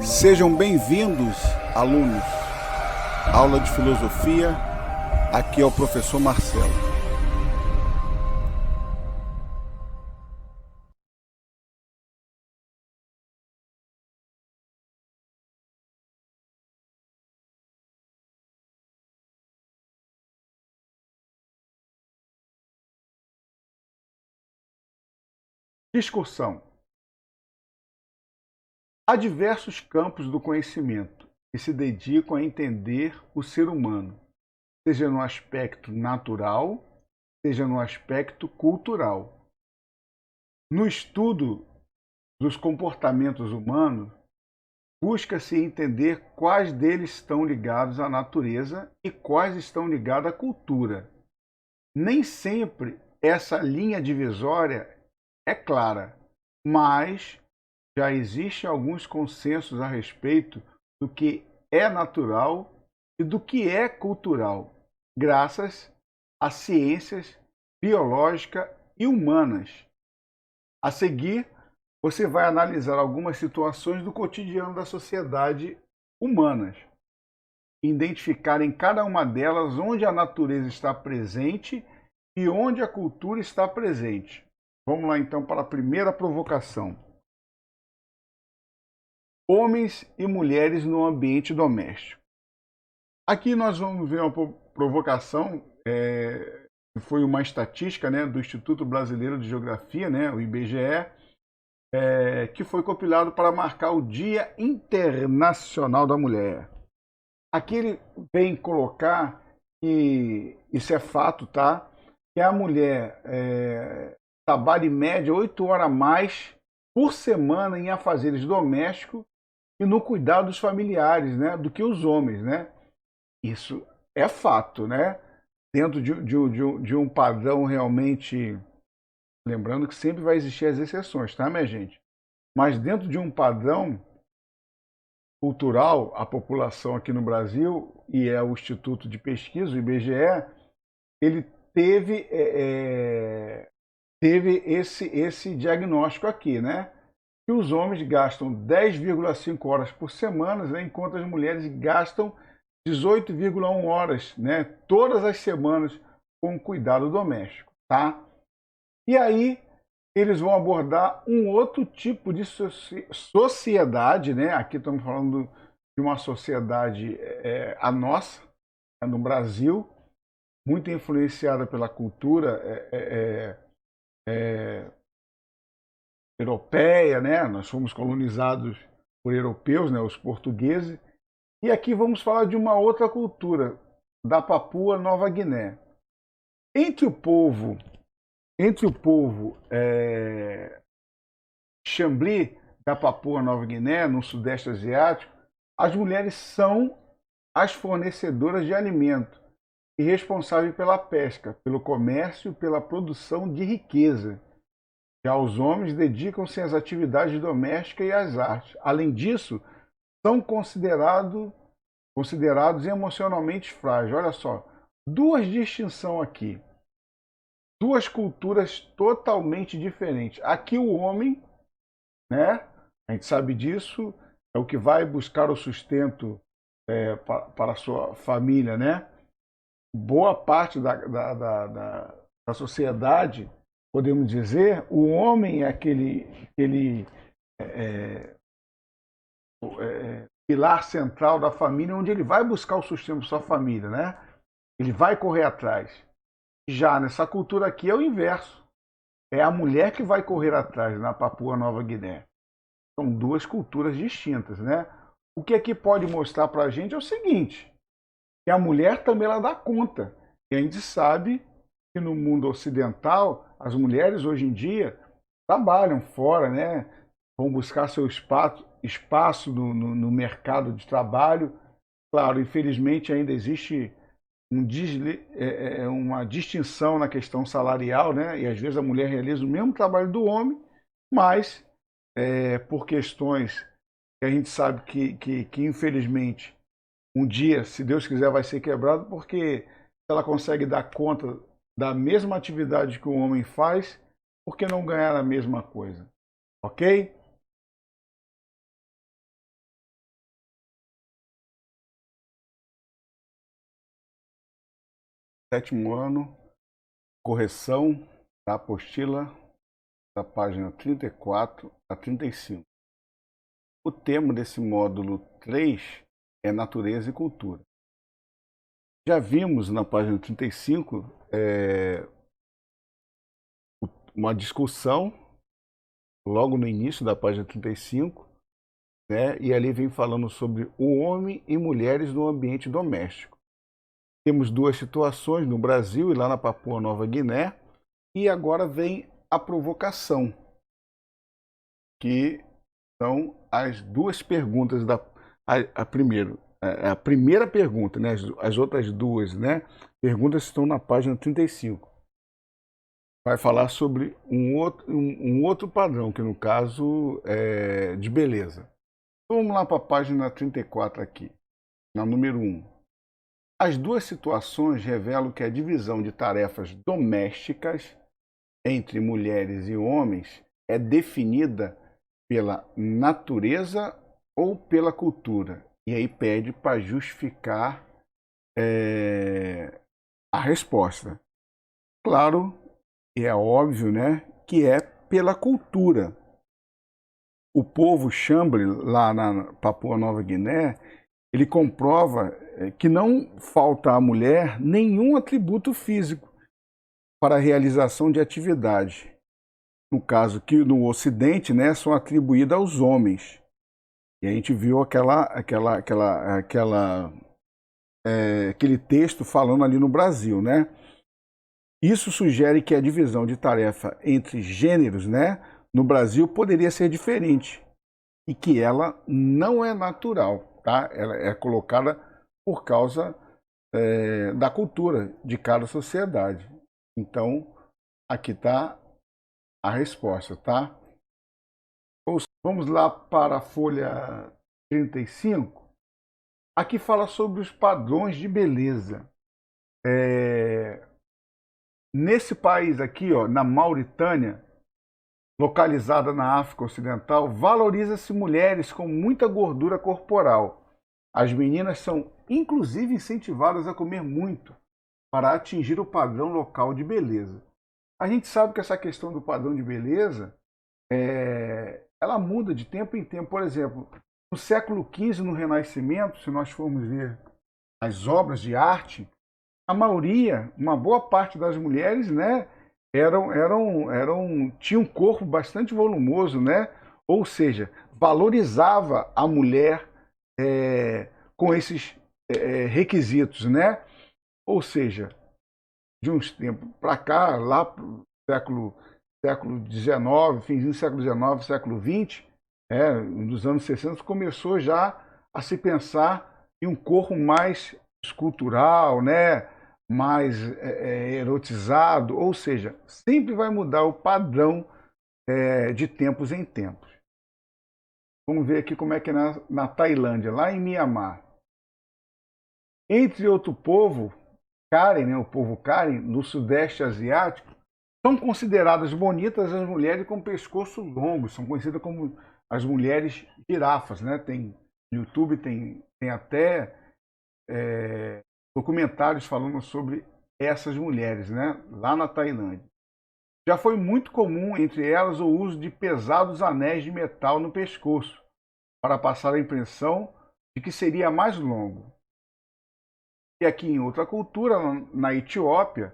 Sejam bem-vindos, alunos. Aula de filosofia, aqui é o professor Marcelo. Discussão. Há diversos campos do conhecimento que se dedicam a entender o ser humano, seja no aspecto natural, seja no aspecto cultural. No estudo dos comportamentos humanos, busca-se entender quais deles estão ligados à natureza e quais estão ligados à cultura. Nem sempre essa linha divisória é clara, mas já existem alguns consensos a respeito do que é natural e do que é cultural, graças às ciências biológicas e humanas. A seguir, você vai analisar algumas situações do cotidiano da sociedade humanas, identificar em cada uma delas onde a natureza está presente e onde a cultura está presente. Vamos lá então para a primeira provocação. Homens e mulheres no ambiente doméstico. Aqui nós vamos ver uma provocação, foi uma estatística, do Instituto Brasileiro de Geografia, o IBGE, que foi compilado para marcar o Dia Internacional da Mulher. Aqui ele vem colocar que isso é fato, tá? Que a mulher trabalha em média 8 horas a mais por semana em afazeres domésticos e no cuidado dos familiares, do que os homens, Isso é fato, Dentro de um padrão realmente, lembrando que sempre vai existir as exceções, tá, minha gente? Mas dentro de um padrão cultural, a população aqui no Brasil, e é o Instituto de Pesquisa, o IBGE, ele teve esse diagnóstico aqui, que os homens gastam 10,5 horas por semana, enquanto as mulheres gastam 18,1 horas, todas as semanas com cuidado doméstico, tá? E aí eles vão abordar um outro tipo de sociedade, Aqui estamos falando de uma sociedade, a nossa, no Brasil, muito influenciada pela cultura europeia, Nós fomos colonizados por europeus, os portugueses. E aqui vamos falar de uma outra cultura, da Papua Nova Guiné. Entre o povo Chambly da Papua Nova Guiné, no Sudeste Asiático, as mulheres são as fornecedoras de alimento e responsáveis pela pesca, pelo comércio e pela produção de riqueza. Já os homens dedicam-se às atividades domésticas e às artes. Além disso, são considerados emocionalmente frágeis. Olha só, duas distinções aqui. Duas culturas totalmente diferentes. Aqui o homem, a gente sabe disso, é o que vai buscar o sustento para a sua família, Boa parte da sociedade, podemos dizer, o homem é aquele pilar central da família, onde ele vai buscar o sustento da sua família, Ele vai correr atrás. Já nessa cultura aqui é o inverso. É a mulher que vai correr atrás na Papua Nova Guiné. São duas culturas distintas, O que aqui pode mostrar para a gente é o seguinte, que a mulher também ela dá conta. E a gente sabe que no mundo ocidental, as mulheres hoje em dia trabalham fora, Vão buscar seu espaço no mercado de trabalho. Claro, infelizmente ainda existe uma distinção na questão salarial, E às vezes a mulher realiza o mesmo trabalho do homem, mas por questões que a gente sabe que infelizmente um dia, se Deus quiser, vai ser quebrado, porque ela consegue dar conta da mesma atividade que o homem faz, por que não ganhar a mesma coisa? Ok? 7º ano, correção da apostila da página 34 a 35. O tema desse módulo 3 é Natureza e Cultura. Já vimos na página 35 uma discussão logo no início da página 35, né? E ali vem falando sobre o homem e mulheres no ambiente doméstico. Temos duas situações no Brasil e lá na Papua Nova Guiné, e agora vem a provocação, que são as duas perguntas a primeira pergunta, né? As outras duas, né? Perguntas estão na página 35. Vai falar sobre um outro padrão, que no caso é de beleza. Então, vamos lá para a página 34 aqui, na número 1. As duas situações revelam que a divisão de tarefas domésticas entre mulheres e homens é definida pela natureza ou pela cultura. E aí pede para justificar a resposta. Claro, e é óbvio, né, que é pela cultura. O povo Chambly, lá na Papua Nova Guiné, ele comprova que não falta à mulher nenhum atributo físico para a realização de atividade. No caso que no Ocidente, né, são atribuídas aos homens. E a gente viu aquele texto falando ali no Brasil, né? Isso sugere que a divisão de tarefa entre gêneros, né, no Brasil poderia ser diferente e que ela não é natural, tá? Ela é colocada por causa da cultura de cada sociedade. Então, aqui está a resposta, tá? Vamos lá para a folha 35. Aqui fala sobre os padrões de beleza. Nesse país aqui, ó, na Mauritânia, localizada na África Ocidental, valoriza-se mulheres com muita gordura corporal. As meninas são, inclusive, incentivadas a comer muito para atingir o padrão local de beleza. A gente sabe que essa questão do padrão de beleza, ela muda de tempo em tempo. Por exemplo, no século XV, no Renascimento, se nós formos ver as obras de arte, a maioria, uma boa parte das mulheres, né, tinham um corpo bastante volumoso, né? Ou seja, valorizava a mulher com esses requisitos, né? Ou seja, de uns tempos para cá, lá para o século XIX, finzinho do século XIX, século XX, nos anos 60, começou já a se pensar em um corpo mais escultural, né? Mais erotizado, ou seja, sempre vai mudar o padrão de tempos em tempos. Vamos ver aqui como é que é na Tailândia, lá em Mianmar. Entre outro povo, Karen, né, o povo Karen, no Sudeste Asiático, são consideradas bonitas as mulheres com pescoço longo, são conhecidas como as mulheres girafas, né? No YouTube tem até documentários falando sobre essas mulheres, né? Lá na Tailândia. Já foi muito comum entre elas o uso de pesados anéis de metal no pescoço, para passar a impressão de que seria mais longo. E aqui em outra cultura, na Etiópia,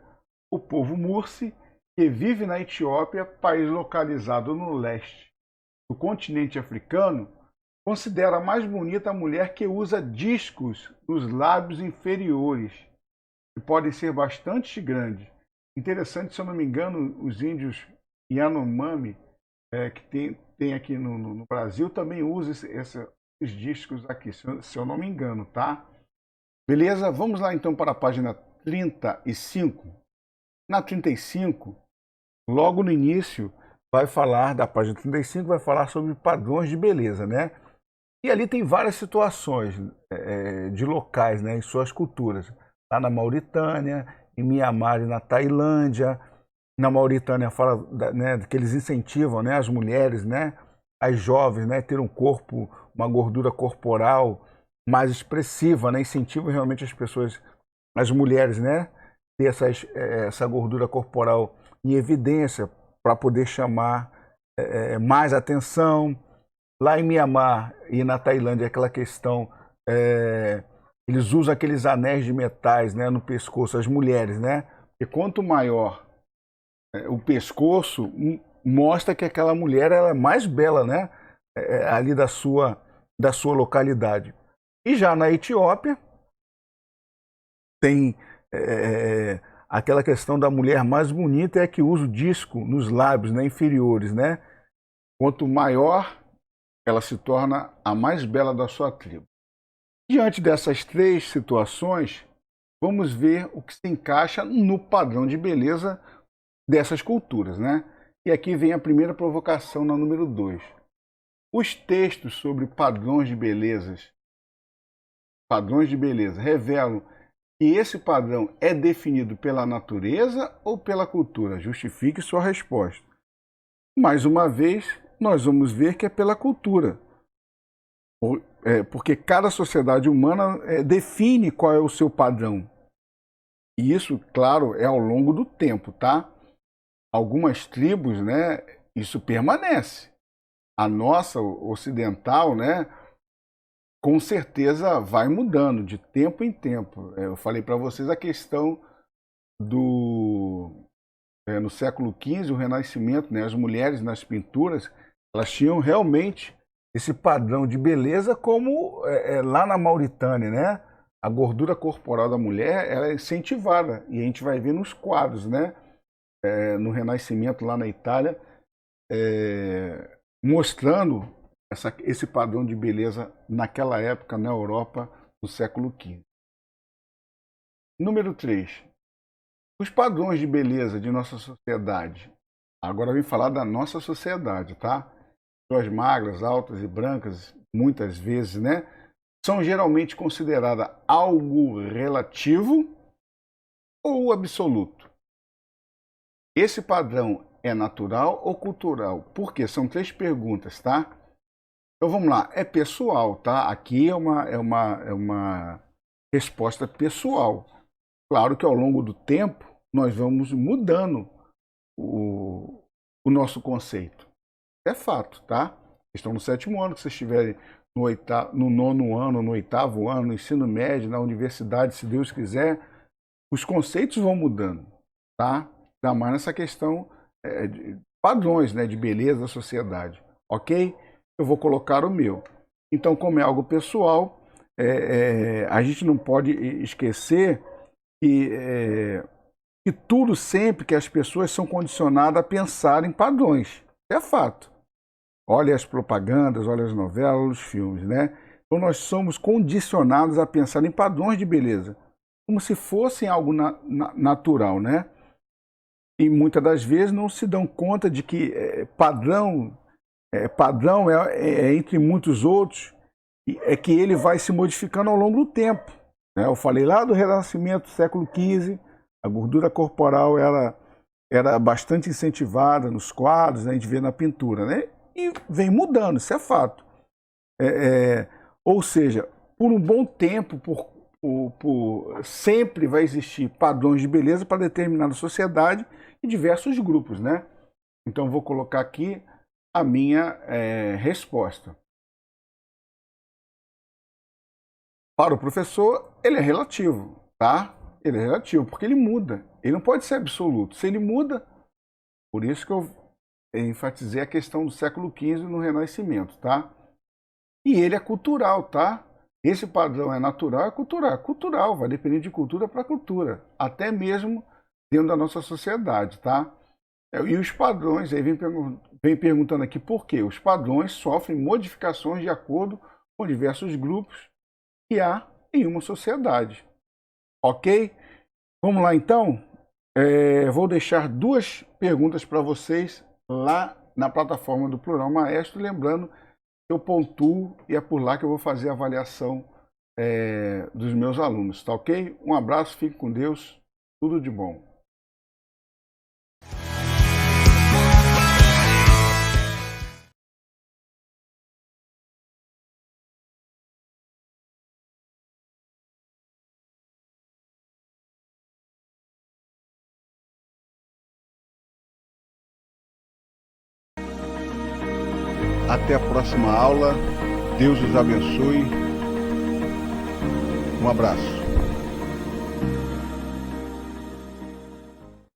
o povo Mursi, que vive na Etiópia, país localizado no leste do continente africano, considera mais bonita a mulher que usa discos nos lábios inferiores, que podem ser bastante grandes. Interessante, se eu não me engano, os índios Yanomami, que tem aqui no Brasil, também usam esses discos aqui, se eu não me engano, tá? Beleza? Vamos lá então para a página 35. Na 35, logo no início, vai falar da página 35, vai falar sobre padrões de beleza, né? E ali tem várias situações de locais, né, em suas culturas. Lá na Mauritânia, em Mianmar e na Tailândia. Na Mauritânia fala né, que eles incentivam, né, as mulheres, né, as jovens, né, ter um corpo, uma gordura corporal mais expressiva, né, incentivam realmente as pessoas, as mulheres, né, ter essa gordura corporal em evidência para poder chamar mais atenção. Lá em Mianmar e na Tailândia, aquela questão, eles usam aqueles anéis de metais, né, no pescoço, as mulheres, né? E quanto maior o pescoço, mostra que aquela mulher ela é mais bela, né? Ali da sua localidade. E já na Etiópia, tem aquela questão da mulher mais bonita é a que usa o disco nos lábios, né, inferiores, né? Quanto maior, ela se torna a mais bela da sua tribo. Diante dessas três situações, vamos ver o que se encaixa no padrão de beleza dessas culturas, né? E aqui vem a primeira provocação na número 2. Os textos sobre padrões de beleza revelam que esse padrão é definido pela natureza ou pela cultura? Justifique sua resposta. Mais uma vez, nós vamos ver que é pela cultura. Porque cada sociedade humana define qual é o seu padrão. E isso, claro, é ao longo do tempo, tá? Algumas tribos, né, isso permanece. A nossa ocidental, né, com certeza vai mudando de tempo em tempo. Eu falei para vocês a questão no século XV, o Renascimento, né, as mulheres nas pinturas, elas tinham realmente esse padrão de beleza como lá na Mauritânia, né? A gordura corporal da mulher ela é incentivada, e a gente vai ver nos quadros, né? No Renascimento lá na Itália, mostrando esse padrão de beleza naquela época na Europa do século XV. Número 3. Os padrões de beleza de nossa sociedade. Agora vem falar da nossa sociedade, tá? Pessoas magras, altas e brancas, muitas vezes, né? São geralmente consideradas algo relativo ou absoluto. Esse padrão é natural ou cultural? Por quê? São 3 perguntas, tá? Então vamos lá, é pessoal, tá? Aqui é uma resposta pessoal. Claro que ao longo do tempo nós vamos mudando o nosso conceito. É fato, tá? Estão no 7º ano, que vocês estiverem no 9º ano, no 8º ano, no ensino médio, na universidade, se Deus quiser, os conceitos vão mudando, tá? Ainda mais nessa questão de padrões, né, de beleza da sociedade, ok? Eu vou colocar o meu. Então, como é algo pessoal, a gente não pode esquecer que tudo sempre que as pessoas são condicionadas a pensar em padrões. É fato. Olha as propagandas, olha as novelas, os filmes, né? Então nós somos condicionados a pensar em padrões de beleza, como se fossem algo natural, né? E muitas das vezes não se dão conta de que padrão entre muitos outros, é que ele vai se modificando ao longo do tempo. Né? Eu falei lá do Renascimento do século XV, a gordura corporal era bastante incentivada nos quadros, né? A gente vê na pintura, né? E vem mudando, isso é fato. Ou seja, por um bom tempo, sempre vai existir padrões de beleza para determinada sociedade e diversos grupos, né? Então vou colocar aqui a minha resposta. Para o professor, ele é relativo, tá? Ele é relativo, porque ele muda. Ele não pode ser absoluto. Se ele muda, por isso que eu enfatizei a questão do século XV no Renascimento, tá? E ele é cultural, tá? Esse padrão é natural, é cultural. É cultural, vai depender de cultura para cultura, até mesmo dentro da nossa sociedade, tá? E os padrões, aí vem perguntando aqui por quê? Os padrões sofrem modificações de acordo com diversos grupos que há em uma sociedade. Ok? Vamos lá então? Vou deixar 2 perguntas para vocês lá na plataforma do Plural Maestro, lembrando que eu pontuo e é por lá que eu vou fazer a avaliação dos meus alunos, tá ok? Um abraço, fique com Deus, tudo de bom. Até a próxima aula. Deus os abençoe. Um abraço.